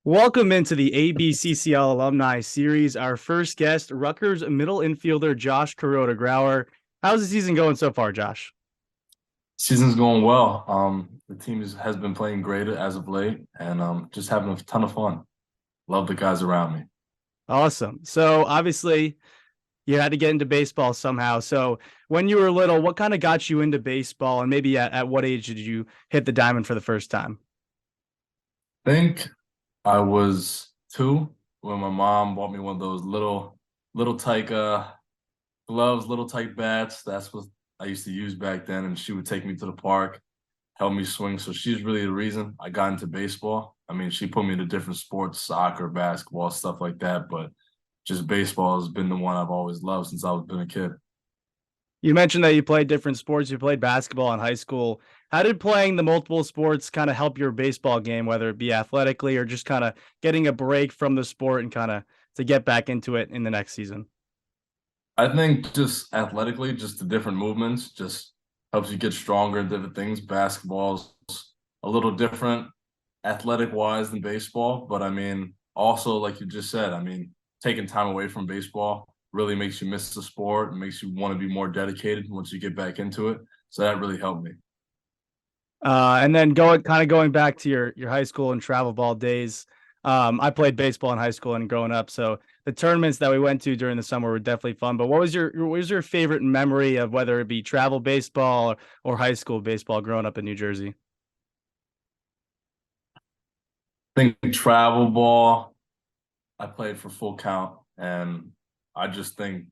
Welcome into the ABCCL Alumni Series. Our first guest, Rutgers middle infielder Josh Kuroda-Grauer. How's the season going so far, Josh? Season's going well. The team has been playing great as of late, and just having a ton of fun. Love the guys around me. Awesome. So obviously you had to get into baseball somehow. So when you were little, what kind of got you into baseball, and maybe at what age did you hit the diamond for the first time? Think I was two when my mom bought me one of those little tight gloves, little tight bats. That's what I used to use back then, and she would take me to the park, help me swing. So she's really the reason I got into baseball. I mean, she put me into different sports, soccer, basketball, stuff like that, but just baseball has been the one I've always loved since I was been a kid. You mentioned that you played different sports. You played basketball in high school. How did playing the multiple sports kind of help your baseball game, whether it be athletically or just kind of getting a break from the sport and kind of to get back into it in the next season? I think just athletically, just the different movements just helps you get stronger in different things. Basketball's a little different athletic wise than baseball, but I mean, also like you just said, I mean, taking time away from baseball really makes you miss the sport and makes you want to be more dedicated once you get back into it. So that really helped me. And then going back to your high school and travel ball days. I played baseball in high school and growing up, so the tournaments that we went to during the summer were definitely fun. But what was your favorite memory of whether it be travel baseball or high school baseball growing up in New Jersey? I think travel ball, I played for full count, and I just think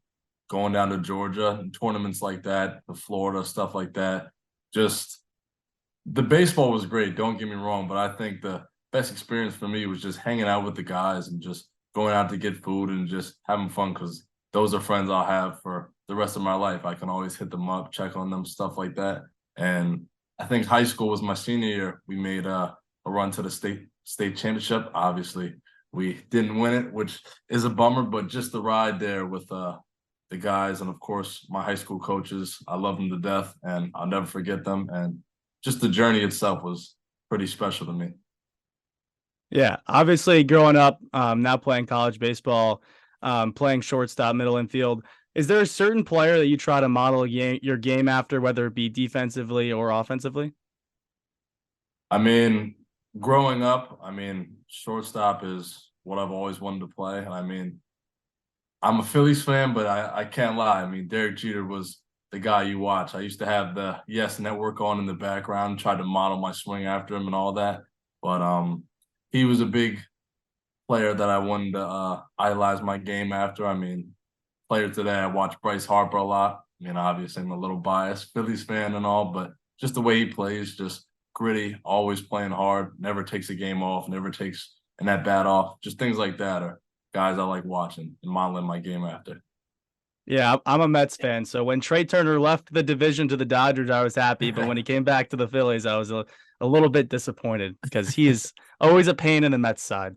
going down to Georgia and tournaments like that, the Florida stuff like that, just the baseball was great. Don't get me wrong, but I think the best experience for me was just hanging out with the guys and just going out to get food and just having fun because those are friends I'll have for the rest of my life. I can always hit them up, check on them, stuff like that. And I think high school was my senior year. We made a run to the state championship. Obviously, we didn't win it, which is a bummer. But just the ride there with the guys and of course my high school coaches, I love them to death, and I'll never forget them. And just the journey itself was pretty special to me. Yeah, obviously growing up, now playing college baseball, playing shortstop, middle infield. Is there a certain player that you try to model your game after, whether it be defensively or offensively? I mean, growing up, I mean, shortstop is what I've always wanted to play. And I mean, I'm a Phillies fan, but I can't lie. I mean, Derek Jeter was the guy you watch. I used to have the Yes Network on in the background, tried to model my swing after him and all that. But he was a big player that I wanted to idolize my game after. I mean, player today, I watch Bryce Harper a lot. I mean, obviously, I'm a little biased, Phillies fan and all, but just the way he plays, just gritty, always playing hard, never takes a game off, never takes an at bat off. Just things like that are guys I like watching and modeling my game after. Yeah, I'm a Mets fan. So when Trey Turner left the division to the Dodgers, I was happy. But when he came back to the Phillies, I was a little bit disappointed because he is always a pain in the Mets side.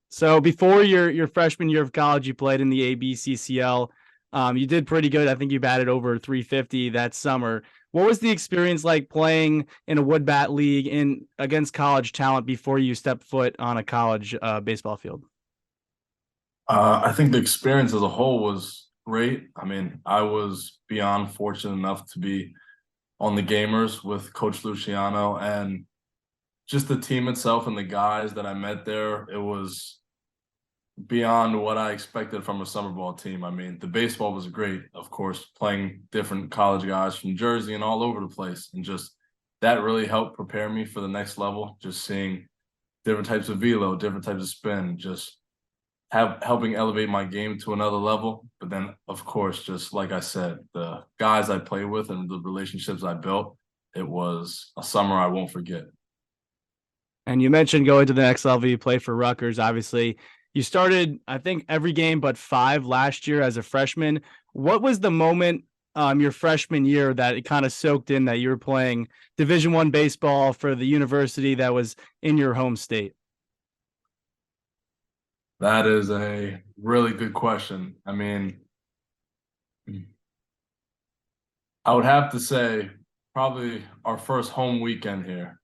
So before your freshman year of college, you played in the ABCCL. You did pretty good. I think you batted over 350 that summer. What was the experience like playing in a wood bat league in against college talent before you stepped foot on a college baseball field? I think the experience as a whole was great. I mean, I was beyond fortunate enough to be on the Gamers with Coach Luciano, and just the team itself and the guys that I met there. It was beyond what I expected from a summer ball team. I mean, the baseball was great, of course, playing different college guys from Jersey and all over the place. And just that really helped prepare me for the next level. Just seeing different types of velo, different types of spin, just helping elevate my game to another level. But then, of course, just like I said, the guys I play with and the relationships I built, it was a summer I won't forget. And you mentioned going to the next level. You play for Rutgers. Obviously, you started, I think, every game but five last year as a freshman. What was the moment your freshman year that it kind of soaked in that you were playing Division I baseball for the university that was in your home state? That is a really good question. I mean, I would have to say probably our first home weekend here.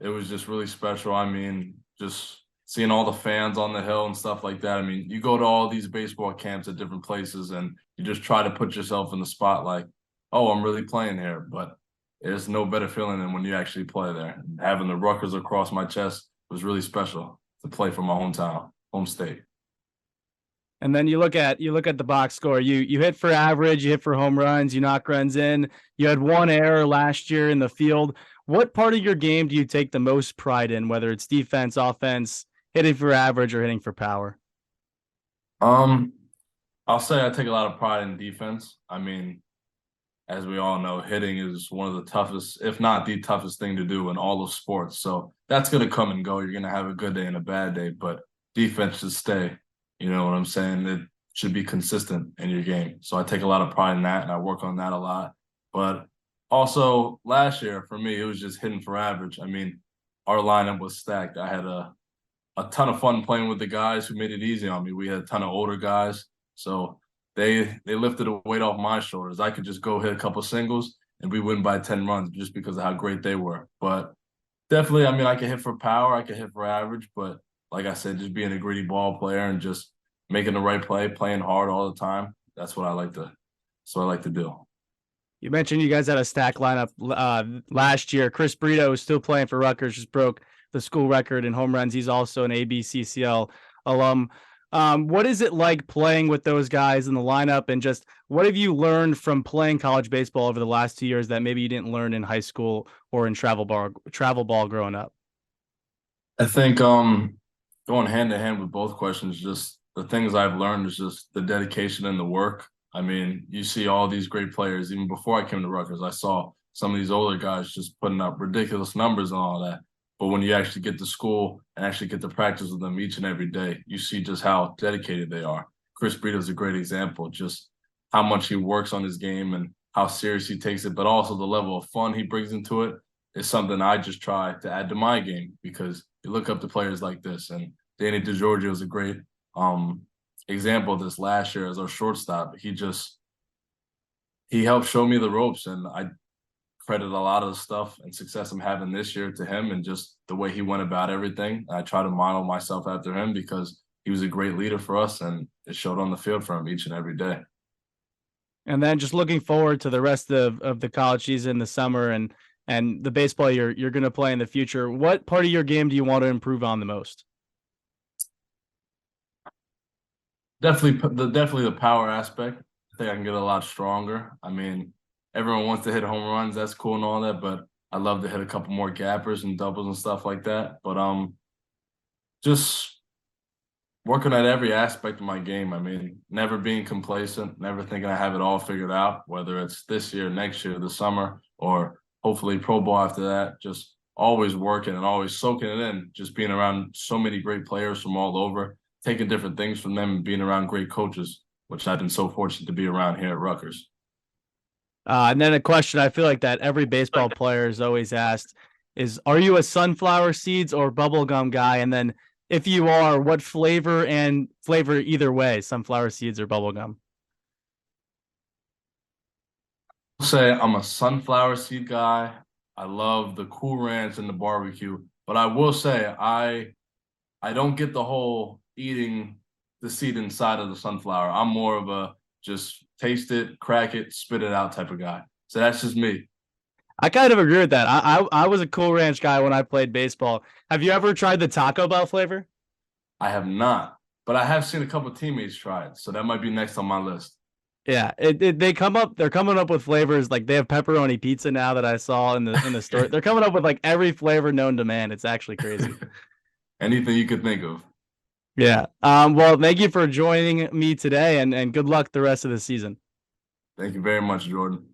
it was just really special. I mean, just seeing all the fans on the hill and stuff like that. I mean, you go to all these baseball camps at different places and you just try to put yourself in the spot like, oh, I'm really playing here. But there's no better feeling than when you actually play there. Having the Rutgers across my chest was really special to play for my hometown, home state. And then you look at the box score. You hit for average, you hit for home runs, you knock runs in. You had one error last year in the field. What part of your game do you take the most pride in, whether it's defense, offense, hitting for average, or hitting for power? Um, I'll say I take a lot of pride in defense. I mean, as we all know, hitting is one of the toughest, if not the toughest thing to do in all of sports. So that's going to come and go. You're going to have a good day and a bad day, but defense should stay. You know what I'm saying? It should be consistent in your game. So I take a lot of pride in that, and I work on that a lot. But also last year for me, it was just hitting for average. I mean, our lineup was stacked. I had a ton of fun playing with the guys who made it easy on me. We had a ton of older guys, so they lifted a weight off my shoulders. I could just go hit a couple singles and we win by 10 runs just because of how great they were. But definitely, I mean, I can hit for power, I can hit for average, but like I said, just being a gritty ball player and just making the right play, playing hard all the time. That's what I like to. That's what I like to do. You mentioned you guys had a stack lineup last year. Chris Brito is still playing for Rutgers, just broke the school record in home runs. He's also an ABCCL alum. What is it like playing with those guys in the lineup, and just what have you learned from playing college baseball over the last 2 years that maybe you didn't learn in high school or in travel ball growing up? I think going hand to hand with both questions, just the things I've learned is just the dedication and the work. I mean, you see all these great players. Even before I came to Rutgers, I saw some of these older guys just putting up ridiculous numbers and all that. But when you actually get to school and actually get to practice with them each and every day, you see just how dedicated they are. Chris Brito is a great example, just how much he works on his game and how serious he takes it, but also the level of fun he brings into it is something I just try to add to my game because you look up to players like this. And Danny DeGiorgio is a great example of this last year as our shortstop. He helped show me the ropes, and I credit a lot of the stuff and success I'm having this year to him and just the way he went about everything. I try to model myself after him because he was a great leader for us, and it showed on the field for him each and every day. And then just looking forward to the rest of the college season, the summer, and the baseball you're going to play in the future. What part of your game do you want to improve on the most? Definitely the power aspect. I think I can get a lot stronger. I mean, everyone wants to hit home runs. That's cool and all that, but I love to hit a couple more gappers and doubles and stuff like that. But just working at every aspect of my game. I mean, never being complacent, never thinking I have it all figured out, whether it's this year, next year, the summer, or hopefully pro ball after that. Just always working and always soaking it in, just being around so many great players from all over, taking different things from them and being around great coaches, which I've been so fortunate to be around here at Rutgers. And then a question I feel like that every baseball player is always asked is, are you a sunflower seeds or bubblegum guy? And then if you are, what flavor, and flavor either way, sunflower seeds or bubblegum? I'll say I'm a sunflower seed guy. I love the Cool Ranch and the barbecue, but I will say I don't get the whole eating the seed inside of the sunflower. I'm more of a just taste it, crack it, spit it out type of guy. So that's just me. I kind of agree with that. I was a Cool Ranch guy when I played baseball. Have you ever tried the Taco Bell flavor? I have not, but I have seen a couple teammates try it, so that might be next on my list. Yeah, they're coming up with flavors like they have pepperoni pizza now that I saw in the store. They're coming up with like every flavor known to man. It's actually crazy. Anything you could think of. Yeah. Well, thank you for joining me today, and good luck the rest of the season. Thank you very much, Jordan.